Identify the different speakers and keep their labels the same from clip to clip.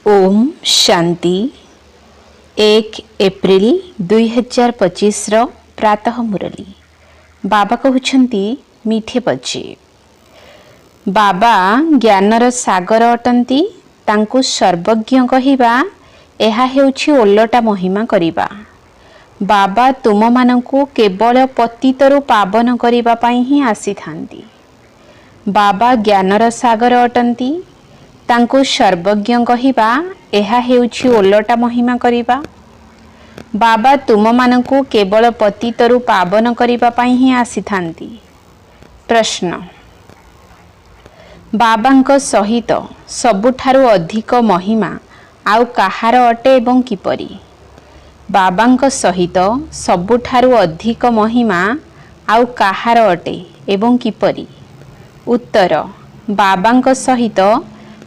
Speaker 1: Om Shanti 1 April 2025 प्रातः मुरली बाबा कहउछंती मीठे बच्चे बाबा ज्ञानर सागर अटंती तांकु सर्वज्ञ कहिबा एहा हेउछि ओलटा महिमा करिबा। बाबा तुम मानंकु केवल पतितरु पावन करिबा पई ही आसी थांती। बाबा ज्ञानर सागर अटंती तांकु सर्वज्ञ कहिबा एहा हेउछि ओलटा महिमा करिबा। बाबा तुम मानंकु केवल पतितरु पावन करिबा पई ही आसी थांती। प्रश्न बाबांक सहित सबुठारु अधिक महिमा आउ काहार अटे एवं किपरि? बाबांक सहित सबुठारु अधिक महिमा आउ काहार अटे एवं किपरि? उत्तर बाबांक सहित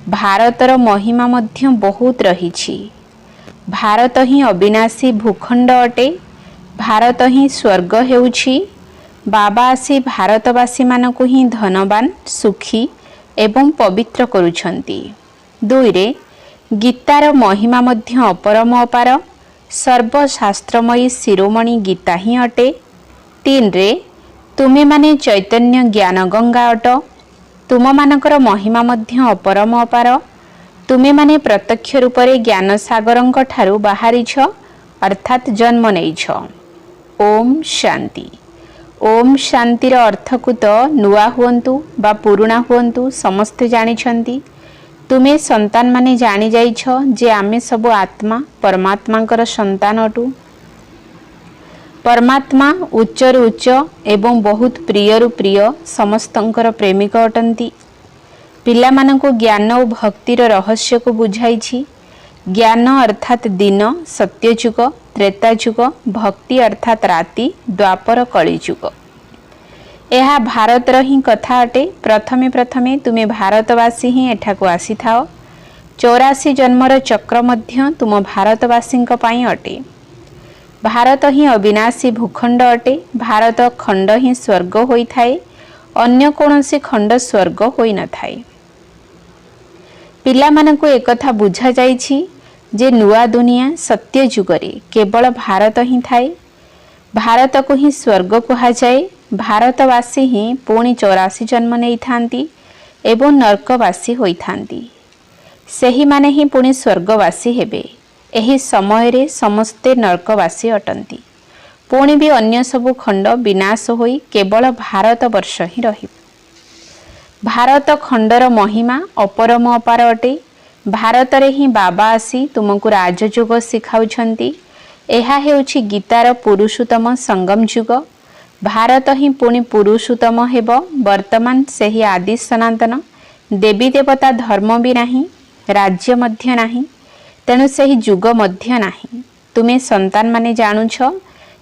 Speaker 1: भारतर महिमा मध्य बहुत रहिछि। भारत ही अविनाशी भूखंड अटे। भारत ही स्वर्ग हेउछि। बाबा आसी भारतवासी मानकु ही धनवान सुखी एवं पवित्र करुछंती। 2 रे गीतार महिमा मध्य अपरम अपार। सर्वशास्त्रमयी शिरोमणि गीता ही अटे। 3 रे तुमे माने चैतन्य ज्ञान गंगा अट। तुम मानकर महिमा मध्य अपरम अपार। तुमे माने प्रत्यक्ष रूपरे ज्ञान सागरंक ठारू बाहरिछ अर्थात जन्म नेइछ। ओम शांति। ओम शांतिर अर्थकु तो नुआ हुअंतु बा पुरुणा हुअंतु समस्ते जानिछंती। तुमे संतान माने जानी जाइछ जे आमे सब आत्मा परमात्मांकर संतान अटु। परमात्मा उच्चरु उच्च एवं बहुत प्रियरु प्रिय समस्तंकर प्रेमिक अटंती। पिला मानंकु ज्ञान और भक्तिर रहस्य को बुझाइछि। ज्ञान अर्थात दिन सत्यजुग त्रेताजुग, भक्ति अर्थात राति द्वापर कलिजुग। एहा भारतर ही कथा अटे। प्रथमे प्रथमे तुमे भारतवासी ही एठाकु आसी थाओ। 84 जन्मर चक्र मध्य तुम भारतवासींक पई अटे। भारत ही अविनाशी भूखंड अटे। भारत खंड ही स्वर्ग होई थाए। अन्य कोनोसी खंड स्वर्ग होई न थाए। पिला मानकु एकथा बुझा जाइछि जे नुआ दुनिया सत्य जुगरे केवल भारत ही थाए। भारत को ही स्वर्ग कहा जाए। भारतवासी ही पुणी 84 जन्म नहीं थांती एवं नरकवासी होई थांती। सेही माने ही पुणी स्वर्गवासी हेबे। एही समय रे समस्ते नरकवासी अटंती। पुणी भी अन्य सबु खंड विनाश होई केवल भारत वर्ष ही रही। भारत खंडर महिमा अपरम अपार अटे। भारत रे ही बाबा आसी तुमको राजयोग शिखाउछंती। एहा हेउछि गीतार पुरुषोत्तम संगम जुग। भारत ही पुणी पुरुषोत्तम हेब। वर्तमान सेही आदि सनातन देवी देवता धर्म भी नाही, राज्य मध्य नाही, तेणु सही जुग मध्य नाही। तुमे संतान माने जानुछ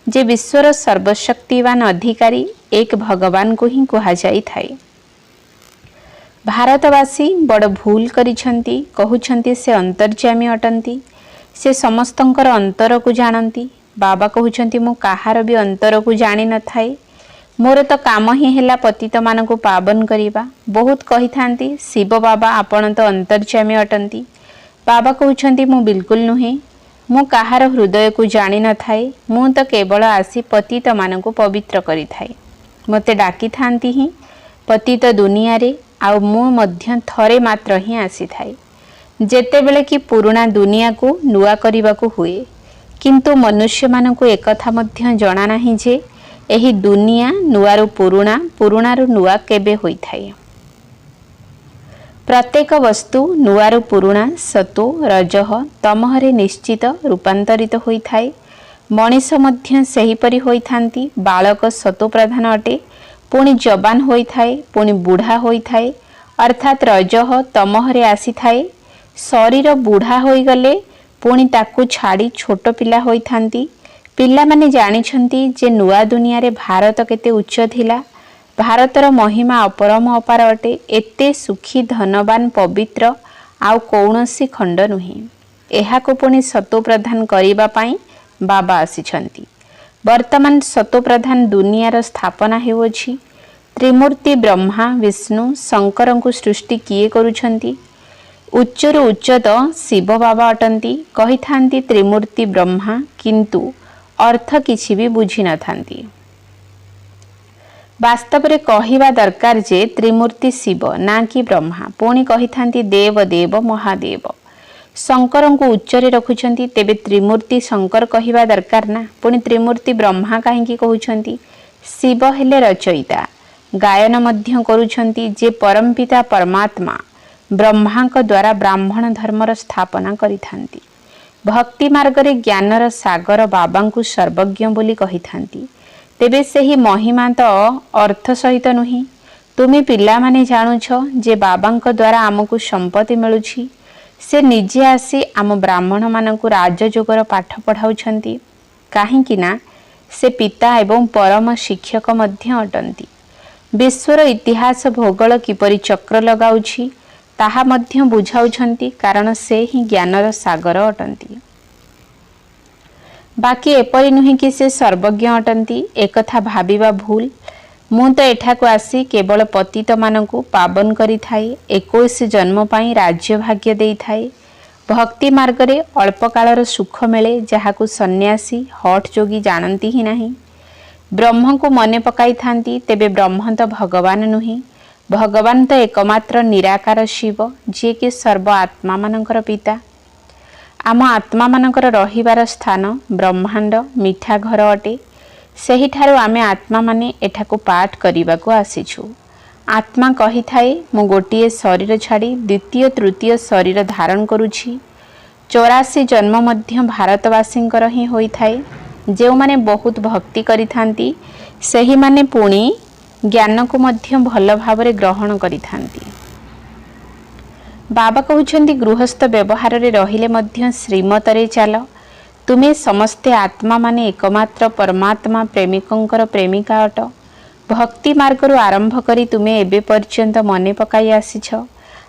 Speaker 1: जे विश्वर सर्वशक्तिवान अधिकारी एक भगवान को ही कहा जाई थाए। भारतवासी बड़ भूल करिछंती। कहउछंती से अंतर्यामी अटंती। से समस्तंकर अंतर को जानती। बाबा कहउछंती मु काहार भी अंतर को जानि न थाए। मोर तो काम ही हेला पतित मान को पावन करिबा। बहुत कहि थांती शिव बाबा आपण तो अंतर्यामी अटंती। बाबा कहउछंती मु बिल्कुल नुहे। मु काहार हृदय को जानि न थाए। मु तो केवल आसी पतित मान को पवित्र करि थाए। मते डाकी थांती ही पतित दुनिया रे आउ मु मध्य थरे मात्र ही आसी थाए। जेते बेले कि पुराना दुनिया को नुआ करिबा को हुए। किंतु मनुष्य मान को एकथा मध्य जणा नाही जे एही दुनिया नुआरु पुराना पुराणारु नुआ केबे होई थाए। प्रत्येक वस्तु नुआरु पुराना सतो रजह तमहरे निश्चित रूपांतरित होई थाए। मनीष मध्य सेहीपरि होई थांती। बालक सतो प्रधान अटे। पुणी जवान होई थाए। पुणी बुढ़ा होई थाए अर्थात रजह तमहरे आसी थाए। शरीर बुढ़ा होई गले पुणी ताकु छाड़ी छोट पिला होई थांती। पिला माने जानिछंती जे नुआ दुनिया रे भारत केते उच्च थिला। भारतर महिमा अपरम अपार अटे। एते सुखी धनवान पवित्र आउ कौनसी खंड नुहे। एहा को पुणी सतो प्रधान करिबा पई बाबा आसीछंती। वर्तमान सतो प्रधान दुनियार स्थापना हेउछि। त्रिमूर्ति ब्रह्मा विष्णु शंकर को सृष्टि किए करुछंती। उच्चरु उच्चत शिव बाबा अटंती कहिथांती त्रिमूर्ति ब्रह्मा किंतु अर्थ किछि भी बुझी न थांती। वास्तव रे कहिबा दरकार जे त्रिमूर्ति शिव ना कि ब्रह्मा। पुणी कहिथांती देव देव महादेव। शंकर को उच्चरे रखुछंती तेबे त्रिमूर्ति शंकर कहिबा दरकार ना। पुणी त्रिमूर्ति ब्रह्मा काहेकि कहउछंती। शिव हेले रचयिता गायन मध्य करुछंती जे परमपिता परमात्मा ब्रह्मांक द्वारा ब्राह्मण धर्मर स्थापना करिथांती। भक्ति मार्ग रे ज्ञानर सागर बाबांकु सर्वज्ञ बोली कहिथांती। तेबे सेही महिमा तो अर्थ सहित नुही। तुमे पिला माने जानुछ जे बाबांक द्वारा आमको संपत्ति मिलुछि। से निजे आसी आम ब्राह्मण मानकु राजयोगर पाठ पढ़ाउछंती। काहेकि ना से पिता एवं परम शिक्षक मध्य अटंती। विश्वर इतिहास भूगोल किपरि चक्र लगाउछि ताहा मध्य बुझाउछंती कारण से ही ज्ञानर सागर अटंती। बाकी एपरि नुहे कि से सर्वज्ञ अटंती एकथा भाबिबा भूल। मु तो एठाकु आसी केवल पतित मानकु पावन करि थाई 21 जन्म पाई राज्य भाग्य देई थाई। भक्ति मार्ग रे अल्प कालर सुख मिले जहाकु सन्यासी हठ जोगी जानती ही नहीं। ब्रह्म को मने पकाई थांती तेबे ब्रह्म तो भगवान नुहे। भगवान तो एकमात्र निराकार शिव जे कि सर्व आत्मा मानकर पिता। आम आत्मा मानकर रहिबार स्थान ब्रह्मांड मिठा घर अटे। सही ठारो आमे आत्मा माने एठाकु पाठ करिबाकु आसीछु। आत्मा कही थाए मु गोटिए शरीर छाड़ी द्वितीय तृतीय शरीर धारण करुछि। 84 जन्म मध्य भारतवासींकर ही होई थाए। जो माने बहुत भक्ति करि थांती सही माने पुणी ज्ञान को मध्य भल भावरे ग्रहण करि थांती। बाबा कहउछंती गृहस्थ व्यवहार रे रहिले मध्य श्रीमतरे चाल। तुमे समस्ते आत्मा माने एकमात्र परमात्मा प्रेमिकंकर प्रेमिका अट। भक्ति मार्गरु आरंभ करी तुमे एबे पर्यंत मने पकाई आसीछ।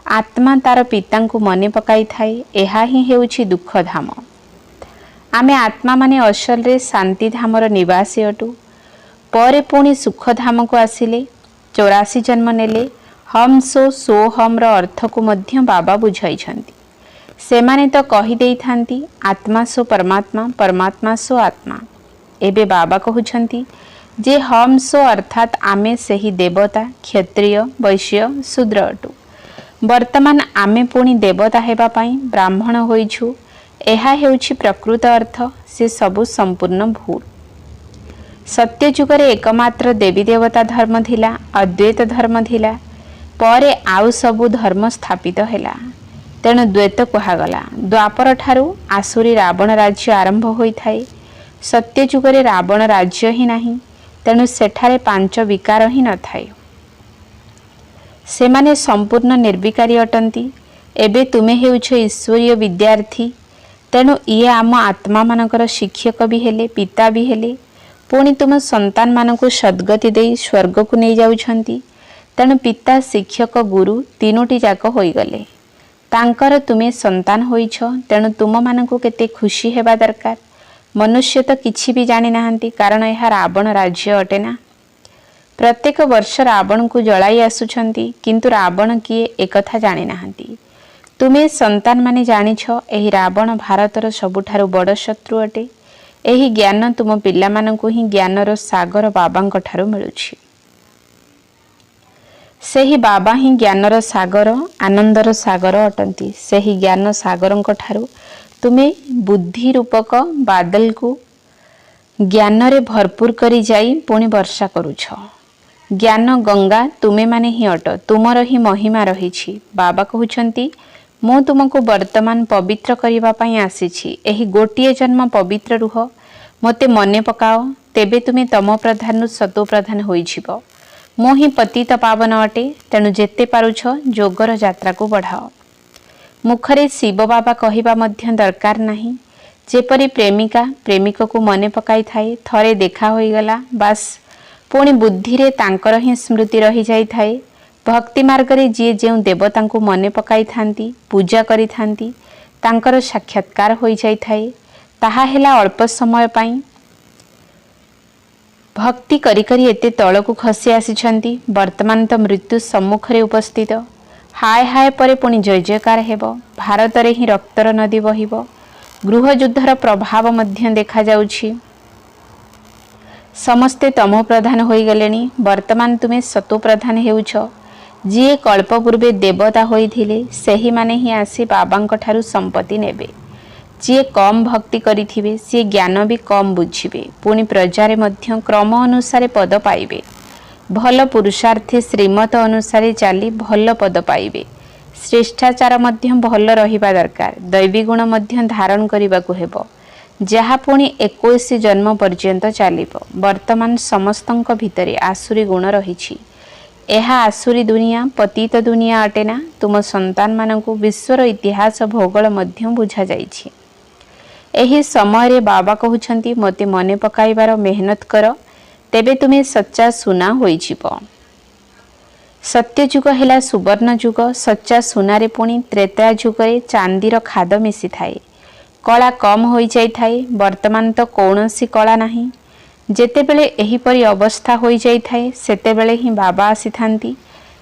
Speaker 1: आत्मा तार पितांकु मने पकाई थाए। एहा ही हेउछि दुख धाम। आमे आत्मा माने असल रे शांति धामर निवासी अटु। परे पुणी सुख धाम को आसिले 84 जन्म नेले। हम सो हम रो अर्थ को मध्य बाबा बुझाइछंती। सेमाने तो कहि देई थांती आत्मा सो परमात्मा परमात्मा सो आत्मा। एबे बाबा कहउछंती जे हम सो अर्थात आमे सेही देवता क्षत्रिय वैश्य शूद्र अटु। वर्तमान आमे पुणी देवता हेबा पाई ब्राह्मण होइछु। एहा हेउछि प्रकृत अर्थ। से सबु संपूर्ण भूल। सत्य जुगरे एकमात्र देवी देवता धर्म थिला अद्वैत धर्म थिला। परे आउ सबु धर्म स्थापित हेला तेणु द्वैत कहागला। द्वापर ठारू आसुरी रावण राज्य आरंभ होई थाए। सत्य जुगरे रावण राज्य ही नाही तेणु सेठारे 5 विकार ही न थाए। सेमाने संपूर्ण निर्विकारी अटंती। एबे तुमे हेउछ ईश्वरीय विद्यार्थी तेणु ये आम आत्मा मानकर शिक्षक भी हेले पिता भी हेले। पुणी तुम संतान मानकु सद्गति देई स्वर्ग को नहीं जाउछंती। तेणु पिता शिक्षक गुरु तीनोटी जाक होई गले। तांकर तुमे संतान होइछ तेणु तुम मानकु केते खुशी हेबा दरकार। मनुष्य तो किछि भी जानि नाहंती कारण यह रावण राज्य अटेना। प्रत्येक वर्ष रावण को जलाई आसुछंती किंतु रावण किए एकथा जानि नाहंती। तुमे संतान माने जानिछ एही रावण भारतर सबुठारु बड़ शत्रु अटे। एही ज्ञान तुम पिला मानकु ही ज्ञानर सागर बाबांक ठारु मिलुछि। सेही बाबा ही ज्ञानर सागर आनंदर सागर अटंती। सेही ज्ञान सागरंक ठारु तुमे बुद्धि रूपक बादल को ज्ञान रे भरपूर करी जाई पुणी वर्षा करूछ। ज्ञान गंगा तुमे माने ही अट। तुमर ही महिमा रहिछि। बाबा कहउछंती मु तुमको वर्तमान पवित्र करिबा पई आसीछि। एही गोटिए जन्म पवित्र रुह मते मने पकाओ तेबे तुमे तम प्रधान सतो प्रधान होई छिबो। मु ही पतित पावन अटे तेणु जेते पारुछ जोगर यात्रा को बढ़ाओ। मुखरे शिव बाबा कहिबा मध्य दरकार नाही। जेपरि प्रेमिका प्रेमिक को मने पकाई थाए थरे देखा होई गला बास पुणी बुद्धि रे तांकर ही स्मृति रही जाई थाए। भक्ति मार्ग रे जे जे देवता को मने पकाई थांती पूजा करी थांती तांकर साक्षात्कार होई जाई थाए। ताहा हेला अल्प समय पाई। भक्ति करी करी एते तळकु खसी आसीछंती। वर्तमान तो मृत्यु सम्मुख रे उपस्थित। हाय हाय परे पुणी जय जयकार हेब। भारत रे ही रक्तर नदी बहिब। गृहयुद्धर प्रभाव मध्य देखा जाउछि। समस्ते तमो प्रधान होई गलेनी। वर्तमान तुमे सतो प्रधान हेउछ। जी कल्प पूर्वे देवता होइथिले सेही माने ही आसी बाबांक ठारु संपत्ति नेबे। जी कम भक्ति करिथिबे सी ज्ञान भी कम बुझिबे। पुणी प्रजारे मध्य क्रम अनुसारे पद पाइबे। भल पुरुषार्थी श्रीमत अनुसारे चाली भल पद पाइबे। श्रेष्ठाचार मध्य भल रहिबा दरकार। दैवी गुण मध्य धारण करिबाकु हेबो। जहा पुणी 21 जन्म पर्यंत चलिबो। वर्तमान समस्तंक भितरे आसुरी गुण रहिछि। एहा आसुरी दुनिया पतित दुनिया अटेना। तुम संतान मानकु विश्वर इतिहास भूगोल मध्य बुझा जाइछि। एही समय रे बाबा कहउछंती मते मने पकाइबार मेहनत कर, तेबे तुमे सच्चा सुना होई जिवो। सत्य जुग हेला सुवर्ण जुग। सच्चा सुनारे पुणी त्रेता जुगरे चांदीर खाद मिसी थाए। कला कम होई जाई थाए। वर्तमान तो कौनसी कला नाही। जेतेबेले एहीपरि अवस्था होई जाई थाए सेतेबेले ही बाबा आसी थांती।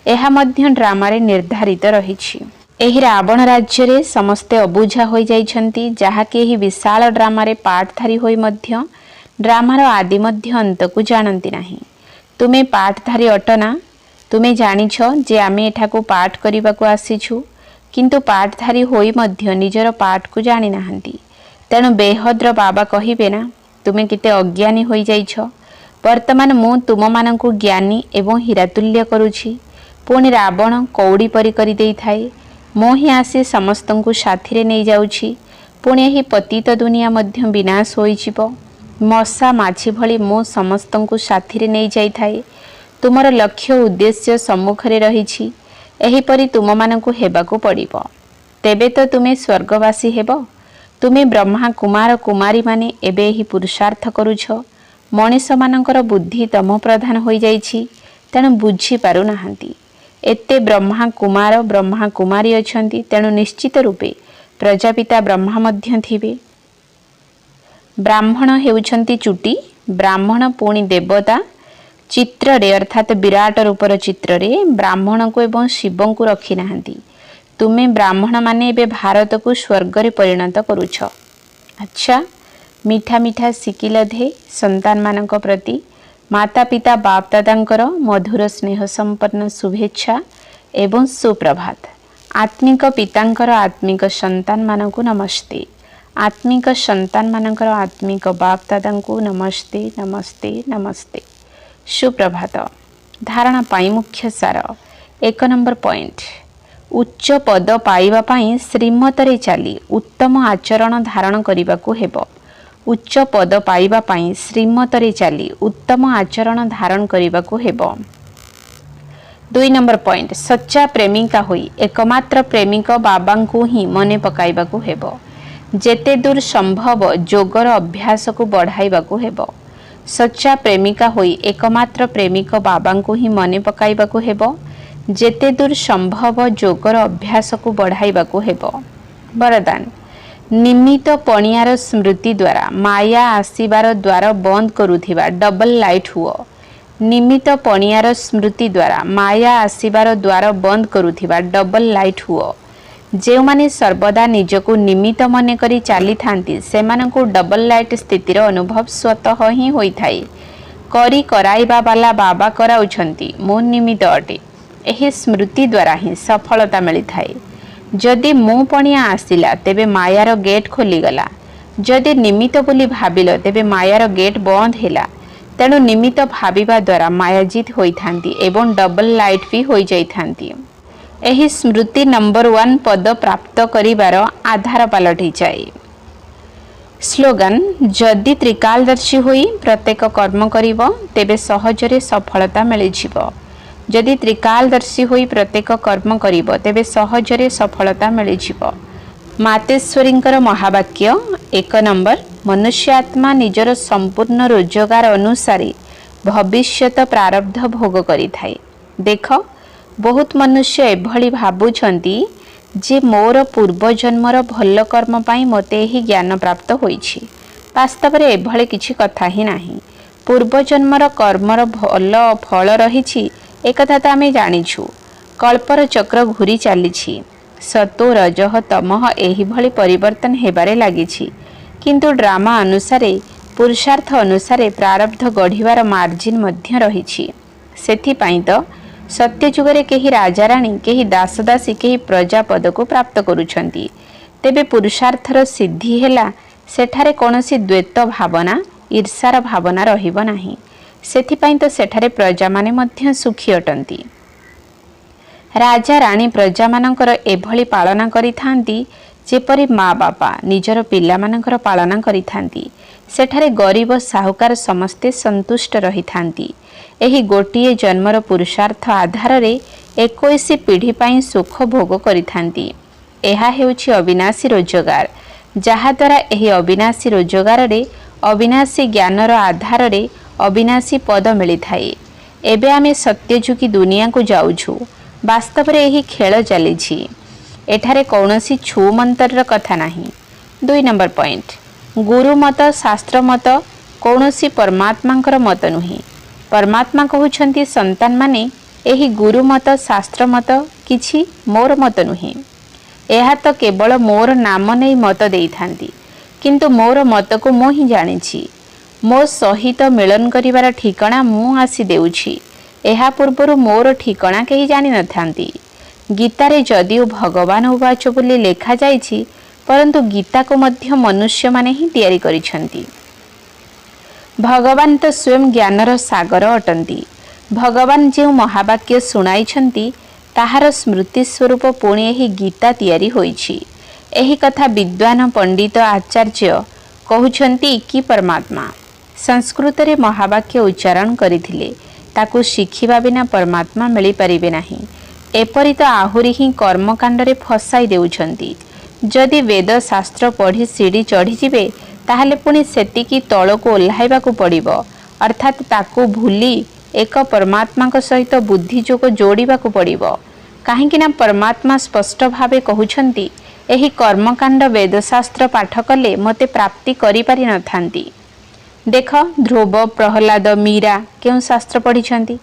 Speaker 1: एहा मध्य ड्रामा रे निर्धारित रहिछि। एही रावण राज्य रे समस्ते अबुझा होई जाइछंती, जाहाकि एही विशाल ड्रामा रे पाठधारी होई मध्य ड्रामार आदि मध्य अंत को जानती नाही। तुमे पाठधारी अटना। तुमे जानिछ जे आमे एठाकू पाठ करिबाकू आसीछु, किंतु पाठधारी होई मध्य निजर पाठ को जानी नाहंती। तेणु बेहद्र बाबा कहिबे ना, तुमे किते अज्ञानी होई जाइछ। वर्तमान मु तुम मानकू ज्ञानी एवं हीरातुल्य करुछि। पुणी रावण कौड़ी परी करि देई थाए। मो ही आसी समस्तंकु साथी रे नै जाउछि। पुणी एही पतित दुनिया मध्य विनाश होई जिवो। मशा माछी भली मो समस्तंकु साथी रे नै जाई थाए। तुमर लक्ष्य उद्देश्य सम्मुखरे रहिछि। एहीपरि तुम मानकु हेबाकू पड़िबो। तेबे तो तुमे स्वर्गवासी हेबो। तुमे ब्रह्मा कुमार कुमारी माने एबे ही पुरुषार्थ करुछ। मनीष मानकर बुद्धि तम प्रधान होई जाइछि। तेणु बुझी पारु नाहंती। एते ब्रह्मा कुमारी अछंती। तेणु निश्चित रूपे प्रजापिता ब्रह्मा मध्य थिबे। ब्राह्मण हेउछंती चुटी। ब्राह्मण पुणी देवता चित्र रे अर्थात विराट रूपर चित्र रे ब्राह्मण को एवं शिव को रखी नाहंती। तुमे ब्राह्मण माने एबे भारत को स्वर्ग रे परिणत करुछ। अच्छा, मीठा मीठा सिकिल धे संतान मानक प्रति माता पिता बाप दादांकर मधुर स्नेह संपन्न शुभेच्छा एवं सुप्रभात। आत्मिक पितांकर आत्मिक संतान मानकु नमस्ते। आत्मिक संतान मानकर आत्मिक बाप दादांकु नमस्ते नमस्ते नमस्ते। सुप्रभात। धारणा पाई मुख्य सार। 1 नंबर पॉइंट, उच्च पद पाइबा पाई श्रीमतरे चाली उत्तम आचरण धारण करिबाकू हेबो। उच्च पद पाइबा पाई श्रीमतरे चाली उत्तम आचरण धारण करिबाकू हेबो। 2 नंबर पॉइंट, सच्चा प्रेमिका होई एकमात्र प्रेमिक बाबांकू ही मने पकाइबाकू हेबो। जेते दूर संभव जोगर अभ्यास को बढ़ाइबाकू हेबो। सच्चा प्रेमिका होई एकमात्र प्रेमिक बाबांकू ही मने पकाइबाकू हेबो। जेते दूर संभव जोगर अभ्यास को बढ़ाइबाकू हेबो। वरदान, निमित पणियार स्मृति द्वारा माया आसीबार द्वार बंद करुथिबा डबल लाइट हुओ। निमित पणियार स्मृति द्वारा माया आसीबार द्वार बंद करुथिबा डबल लाइट हुओ। जे माने सर्वदा निजको निमित मने करी चाली थांती सेमानकु डबल लाइट स्थितिर अनुभव स्वतः ही होई थाई। करी कराइबा वाला बाबा कराउछंती मो निमित अटे। एही स्मृति द्वारा ही सफलता मिली थाए। जदि मो पणिया आसिला तेबे मायार गेट खोली गला। जदि निमित बोली भाबिल तेबे मायार गेट बंद हेला। तेणु निमित भाबिबा द्वारा मायाजित होई थांती एवं डबल लाइट भी होई जाई थांती। एही स्मृति नंबर 1 पद प्राप्त करिबार आधार पालटि जाए। स्लोगन, जदि त्रिकालदर्शी होई प्रत्येक कर्म करिवो तेबे सहजरे सफलता मिलि जिवो। जदि त्रिकालदर्शी होई प्रत्येक कर्म करिवो तेबे सहजरे सफलता मिलि जिवो। मातेश्वरींकर महावाक्य 1 नंबर, मनुष्य आत्मा निजर संपूर्ण रोजगार अनुसार भविष्यत प्रारब्ध भोग करि थाए। देख, बहुत मनुष्य एभली भाबुछंती जे मोर पूर्व जन्मर भल कर्म पाई मते ही ज्ञान प्राप्त होईछि। वास्तव रे एभली किछि कथा ही नाही। पूर्व जन्मर कर्मर भल फल रहिछि एकथा त आमे जानिछु। कल्पर चक्र घूरी चली सतो रजह तमह एहिभଳି परिवर्तन हेबारे लागिछि किंतु ड्रामा अनुसार पुरुषार्थ अनुसार प्रारब्ध गढ़िवार मार्जिन मध्य रहिछि। सेथिपाई तो सत्यजुगरे केही राजाराणी केही दासदासी केही प्रजापद को प्राप्त करुछंती। तेबे पुरुषार्थर सिद्धि हेला सेठारे कोनोसी द्वैत भावना ईर्षार भावना रहिब नाही। सेथिपाई तो सेठारे प्रजा माने मध्य सुखी अटंती। राजा राणी प्रजा मानकर एभଳି पालना करिथांती जेपरि माँ बापा निजर पिला मानकर पालना करिथांती। सेठारे गरीब साहुकार समस्ते संतुष्ट रहिथांती। एही गोटिए जन्मर पुरुषार्थ आधार रे 21 पीढ़ी पाई सुख भोग करिथांती। एहा हेउछि अविनाशी रोजगार जहा द्वारा एही अविनाशी रोजगार रे अविनाशी ज्ञानर आधार रे अविनाशी पद मिली थाए। एबे आमे सत्यजुगी दुनिया को जाउछु। वास्तव रे एही खेल चलीछि। एठारे कौनसी छु मंतर कथा नाही। 2 नंबर पॉइंट गुरु मत शास्त्र मत कौनसी परमात्मांकर मत नुही। परमात्मा कहउछंती संतान माने एही गुरु मत शास्त्र मत किछि मोर मत नुही। एहा तो केवल मोर नाम नै मत देइथांती किंतु मोर मत को मो ही जानिछि। मो सहित मिलन करिवार ठिकाना मु आसी देउछि। एहा पूर्वरु मोर ठिकाना केही जानि नथांती। गीतारे जदिओ भगवान उवाच बोली लेखा जाइछि परंतु गीता को मध्य मनुष्य माने ही तैयारी करिछंती। भगवान तो स्वयं ज्ञानर सागर अटंती। भगवान जो महावाक्य सुनाइछंती ताहार स्मृति स्वरूप पुणी एही गीता तैयारी होइछि। एही कथा विद्वान पंडित आचार्य कहउछंती कि परमात्मा संस्कृत रे महावाक्य उच्चारण करिथिले ताकू शिखिबा बिना परमात्मा मिली परिबे नाही। एपरि तो आहुरी ही कर्मकांड रे फसाई देउछंती। जदि वेद शास्त्र पढ़ी सीढ़ी चढ़ी जिबे ताहले पुणी सेतिकी तळको ओल्हाइबाकू पड़िबो अर्थात ताकू भूली एक परमात्मा को सहित बुद्धि जोग जोड़िबाकू पड़िबो। काहेकि ना परमात्मा स्पष्ट भावे कहउछंती एही कर्मकांड वेदशास्त्र पाठ कले मते प्राप्ति करि पारि नथांती। देख ध्रुव प्रहलाद मीरा केउ शास्त्र पढ़िछंती।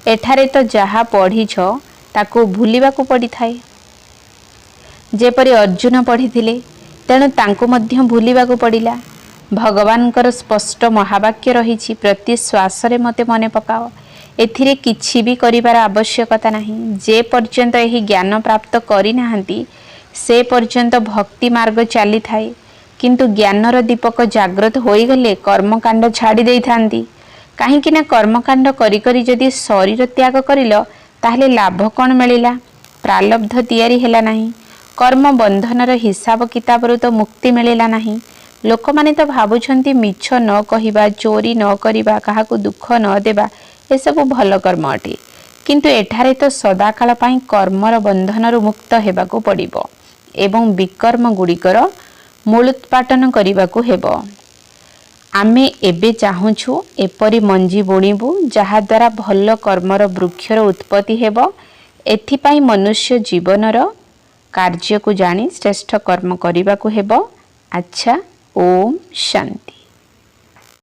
Speaker 1: एठारे तो जहा पढ़िछ ताकू भूलिबाकू पड़ी थाए। जेपरि अर्जुन पढ़िथिले तेणु तांको मध्य भूलिबाकू पड़िला। भगवानकर स्पष्ट महावाक्य रहिछि प्रति श्वास रे मते मने पकाओ। एथिरे किछि भी करिबार आवश्यकता नाही। जे पर्यंत एही ज्ञान प्राप्त करि नाहंती से पर्यंत भक्ति मार्ग चली थाए किंतु ज्ञानर दीपक जागृत होई गले कर्मकांड छाड़ी देई थांती। काहेकि ना कर्मकांड करी करी जदि शरीर त्याग करिलो ताहले लाभ कौन मिलिला। प्रालब्ध तैयारी हेला नाही। कर्म बंधनर हिसाब किताबरु तो मुक्ति मिलिला नाही। लोक माने तो भाबुछंती मिछ न कहिबा चोरी न करिबा काहाकू दुख न देबा ए सब भल कर्म अटे किंतु एठारे तो सदाकाल पाई कर्मर बंधनरु मुक्त हेबाकू पड़िबो एवं विकर्म गुड़िकर मूलोत्पाटन करिबाकू हेबो। आमे एबे चाहुछु एपरि मंजी बुणीबू जहा द्वारा भल कर्मर वृक्षर उत्पत्ति हेबो। एथिपाई मनुष्य जीवनर कार्य को जानी श्रेष्ठ कर्म करिबाकू हेबो। अच्छा ओम शांति।